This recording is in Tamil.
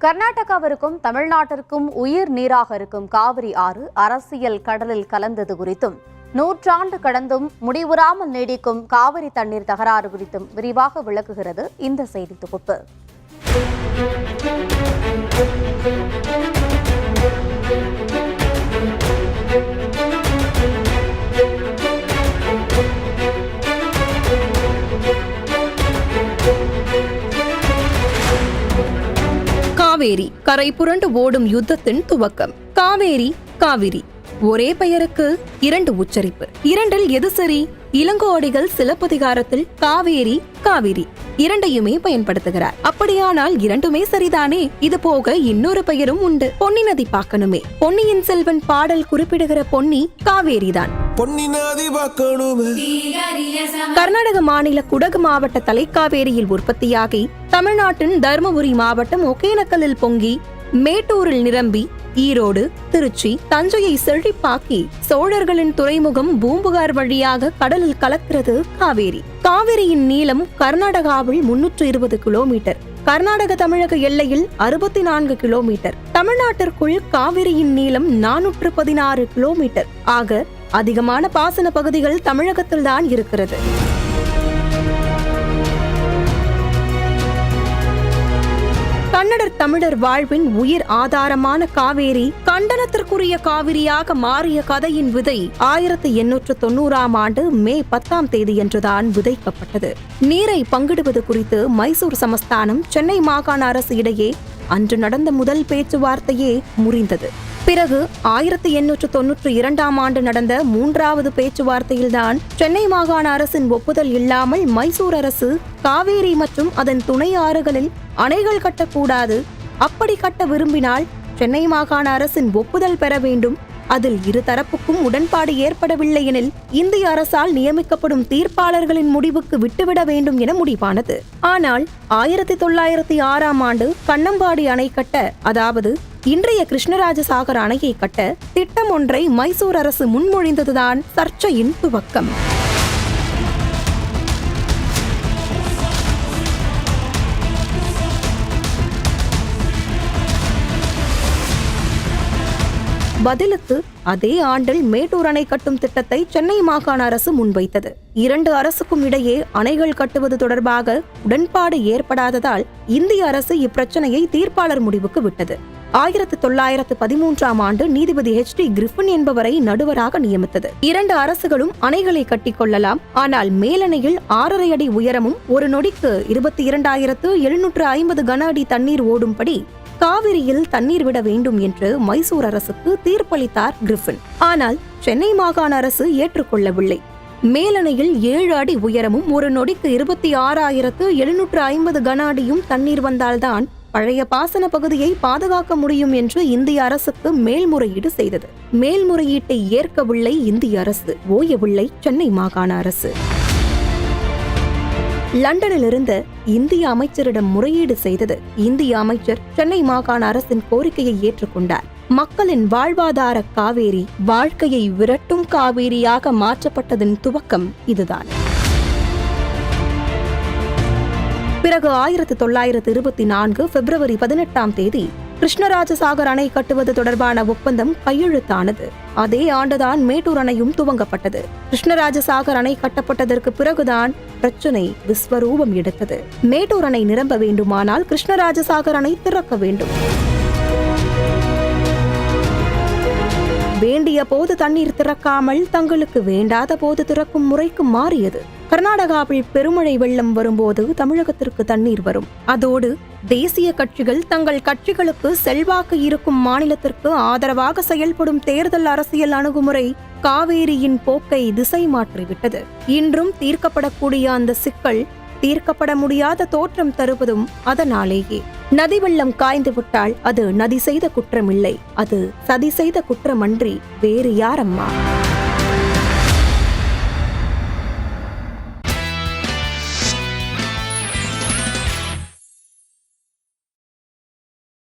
கர்நாடகாவிற்கும் தமிழ்நாட்டிற்கும் உயிர் நீராக இருக்கும் காவிரி ஆறு அரசியல் கடலில் கலந்தது குறித்தும், நூற்றாண்டு கடந்தும் முடிவுறாமல் நீடிக்கும் காவிரி தண்ணீர் தகராறு குறித்தும் விரிவாக விளக்குகிறது இந்த செய்தி தொகுப்பு. காவேரி கரை புரண்டு ஓடும் யுத்தத்தின் துவக்கம். காவேரி, காவிரி ஒரே பெயருக்கு இரண்டு உச்சரிப்பு. இரண்டில் எது சரி? இளங்கோவடிகள் சிலப்பதிகாரத்தில் காவேரி, காவிரி இரண்டையுமே பயன்படுத்துகிறார். அப்படியானால் இரண்டுமே சரிதானே? இது போக இன்னொரு பெயரும் உண்டு. பொன்னி நதி பார்க்கணுமே. பொன்னியின் செல்வன் பாடல் குறிப்பிடுகிற பொன்னி காவேரிதான். கர்நாடக மாநில குடகு மாவட்ட தலைக்காவேரியில் உற்பத்தியாகி தமிழ்நாட்டின் தர்மபுரி மாவட்டம் ஒகேனக்கலில் பொங்கி மேட்டூரில் நிரம்பி ஈரோடு, திருச்சி, தஞ்சையை செழிப்பாக்கி சோழர்களின் துறைமுகம் பூம்புகார் வழியாக கடலில் கலக்கிறது காவேரி. காவிரியின் நீளம் கர்நாடகாவில் 320 கிலோமீட்டர், கர்நாடக தமிழக எல்லையில் 64 கிலோமீட்டர், தமிழ்நாட்டிற்குள் காவிரியின் நீளம் 416 கிலோமீட்டர். ஆக அதிகமான பாசன பகுதிகள் தமிழகத்தில்தான் இருக்கிறது. கன்னடர் தமிழர் வாழ்வின் உயிர் ஆதாரமான காவேரி கண்டனத்திற்குரிய காவிரியாக மாறிய கதையின் விதை 1890ஆம் ஆண்டு மே 10ஆம் தேதியன்றுதான் விதைக்கப்பட்டது. நீரை பங்கிடுவது குறித்து மைசூர் சமஸ்தானம் சென்னை மாகாண அரசு இடையே அன்று நடந்த முதல் பேச்சுவார்த்தையே முறிந்தது. பிறகு 1892ஆம் ஆண்டு நடந்த 3வது பேச்சுவார்த்தையில்தான் சென்னை மாகாண அரசின் ஒப்புதல் இல்லாமல் மைசூர் அரசு காவேரி மற்றும் அதன் துணை ஆறுகளில் அணைகள் கட்டக்கூடாது, அப்படி கட்ட விரும்பினால் சென்னை மாகாண அரசின் ஒப்புதல் பெற வேண்டும், அதில் இரு தரப்புக்கும் உடன்பாடு ஏற்படவில்லை எனில் இந்திய அரசால் நியமிக்கப்படும் தீர்ப்பாளர்களின் முடிவுக்கு விட்டுவிட வேண்டும் என முடிவானது. ஆனால் 1906ஆம் ஆண்டு கண்ணம்பாடி அணை கட்ட, அதாவது இன்றைய கிருஷ்ணராஜசாகர் அணையை கட்ட திட்டம் ஒன்றை மைசூர் அரசு முன்மொழிந்ததுதான் சர்ச்சையின் துவக்கம். பதிலுக்கு அதே ஆண்டில் மேட்டூர் அணை கட்டும் திட்டத்தை சென்னை மாகாண அரசு முன்வைத்தது. இரண்டு அரசுக்கும் இடையே அணைகள் கட்டுவது தொடர்பாக உடன்பாடு ஏற்படாததால் இந்திய அரசு இப்பிரச்சனையை தீர்ப்பாளர் முடிவுக்கு விட்டது. 1913ஆம் ஆண்டு நீதிபதி HD கிரிஃபின் என்பவரை நடுவராக நியமித்தது. இரண்டு அரசுகளும் அணைகளை கட்டிக்கொள்ளலாம், ஆனால் மேலணையில் 6.5 அடி உயரமும் ஒரு நொடிக்கு 22,750 கன அடி தண்ணீர் ஓடும்படி காவிரியில் தண்ணீர் விட வேண்டும் என்று மைசூர் அரசுக்கு தீர்ப்பளித்தார் கிரிஃபின். ஆனால் சென்னை மாகாண அரசு ஏற்றுக்கொள்ளவில்லை. மேலணையில் 7 அடி உயரமும் ஒரு நொடிக்கு 26,750 கன அடியும் தண்ணீர் வந்தால்தான் பழைய பாசன பகுதியை பாதுகாக்க முடியும் என்று இந்திய அரசுக்கு மேல்முறையீடு செய்தது. மேல்முறையீட்டை ஏற்கவில்லை இந்திய அரசு, ஓயவில்லை சென்னை மாகாண அரசு. லண்டனில் இருந்த இந்திய அமைச்சரிடம் முறையீடு செய்தது. இந்திய அமைச்சர் சென்னை மாகாண அரசின் கோரிக்கையை ஏற்றுக்கொண்டார். மக்களின் வாழ்வாதார காவேரி வாழ்க்கையை விரட்டும் காவேரியாக மாற்றப்பட்டதன் துவக்கம் இதுதான். பிறகு 1924 பிப்ரவரி 18ஆம் தேதி கிருஷ்ணராஜசாகர் அணை கட்டுவது தொடர்பான ஒப்பந்தம் கையெழுத்தானது. அதே ஆண்டுதான் மேட்டூர் அணையும் துவங்கப்பட்டது. கிருஷ்ணராஜசாகர் அணை கட்டப்பட்டதற்கு பிறகுதான் பிரச்சனை விஸ்வரூபம் எடுத்தது. மேட்டூர் அணை நிரம்ப வேண்டுமானால் கிருஷ்ணராஜசாகர் அணை திறக்க வேண்டும். வேண்டிய போது தண்ணீர் திறக்காமல் தங்களுக்கு வேண்டாத போது திறக்கும் முறைக்கு மாறியது. கர்நாடகாவில் பெருமழை வெள்ளம் வரும்போது தமிழகத்திற்கு தண்ணீர் வரும். அதோடு தேசிய கட்சிகள் தங்கள் கட்சிகளுக்கு செல்வாக்கு இருக்கும் மாநிலத்திற்கு ஆதரவாக செயல்படும் தேர்தல் அரசியல் அணுகுமுறை காவேரியின் போக்கை திசை மாற்றிவிட்டது. இன்றும் தீர்க்கப்படக்கூடிய அந்த சிக்கல் தீர்க்கப்பட முடியாத தோற்றம் தருவதும் அதனாலேயே. நதி வெள்ளம் காய்ந்து விட்டால் அது நதி செய்த குற்றமில்லை, அது சதி செய்த குற்றமன்றி வேறு யாரம்மா?